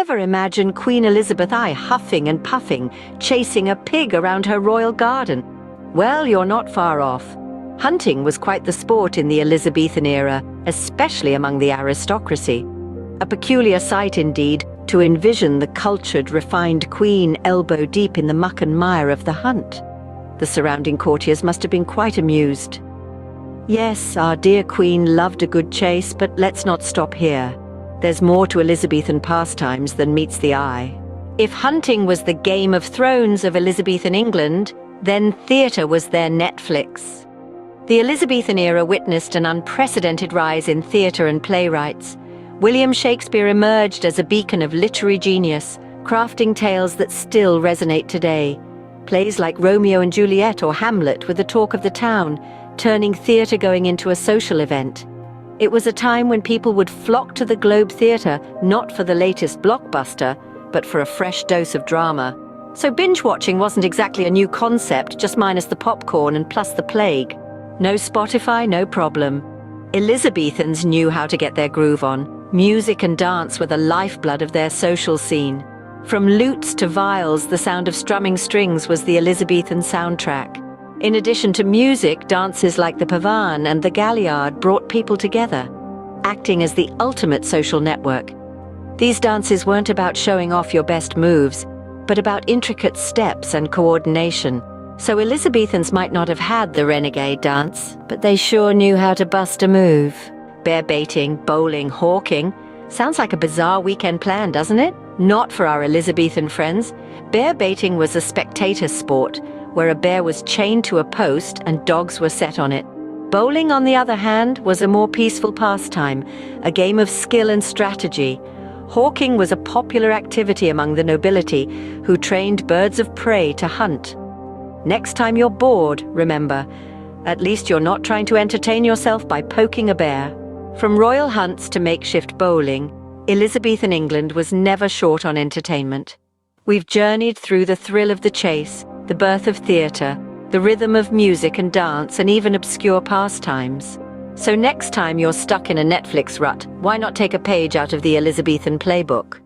ever imagine Queen Elizabeth I huffing and puffing, chasing a pig around her royal garden? Well, you're not far off. Hunting was quite the sport in the Elizabethan era, especially among the aristocracy. A peculiar sight indeed, to envision the cultured, refined queen elbow-deep in the muck and mire of the hunt. The surrounding courtiers must have been quite amused. Yes, our dear queen loved a good chase, but let's not stop here. There's more to Elizabethan pastimes than meets the eye. If hunting was the Game of Thrones of Elizabethan England, then theatre was their Netflix. The Elizabethan era witnessed an unprecedented rise in theatre and playwrights. William Shakespeare emerged as a beacon of literary genius, crafting tales that still resonate today. Plays like Romeo and Juliet or Hamlet were the talk of the town, turning theatre-going into a social event. It was a time when people would flock to the Globe Theatre not for the latest blockbuster, but for a fresh dose of drama. So binge-watching wasn't exactly a new concept, just minus the popcorn and plus the plague. No Spotify, no problem. Elizabethans knew how to get their groove on. Music and dance were the lifeblood of their social scene. From lutes to viols, the sound of strumming strings was the Elizabethan soundtrack. In addition to music, dances like the pavan and the galliard brought people together, acting as the ultimate social network. These dances weren't about showing off your best moves, but about intricate steps and coordination. So Elizabethans might not have had the renegade dance, but they sure knew how to bust a move. Bear baiting, bowling, hawking. Sounds like a bizarre weekend plan, doesn't it? Not for our Elizabethan friends. Bear baiting was a spectator sport, where a bear was chained to a post and dogs were set on it. Bowling, on the other hand, was a more peaceful pastime, a game of skill and strategy. Hawking was a popular activity among the nobility, who trained birds of prey to hunt. Next time you're bored, remember, at least you're not trying to entertain yourself by poking a bear. From royal hunts to makeshift bowling, Elizabethan England was never short on entertainment. We've journeyed through the thrill of the chase, the birth of theatre, the rhythm of music and dance, and even obscure pastimes. So next time you're stuck in a Netflix rut, why not take a page out of the Elizabethan playbook?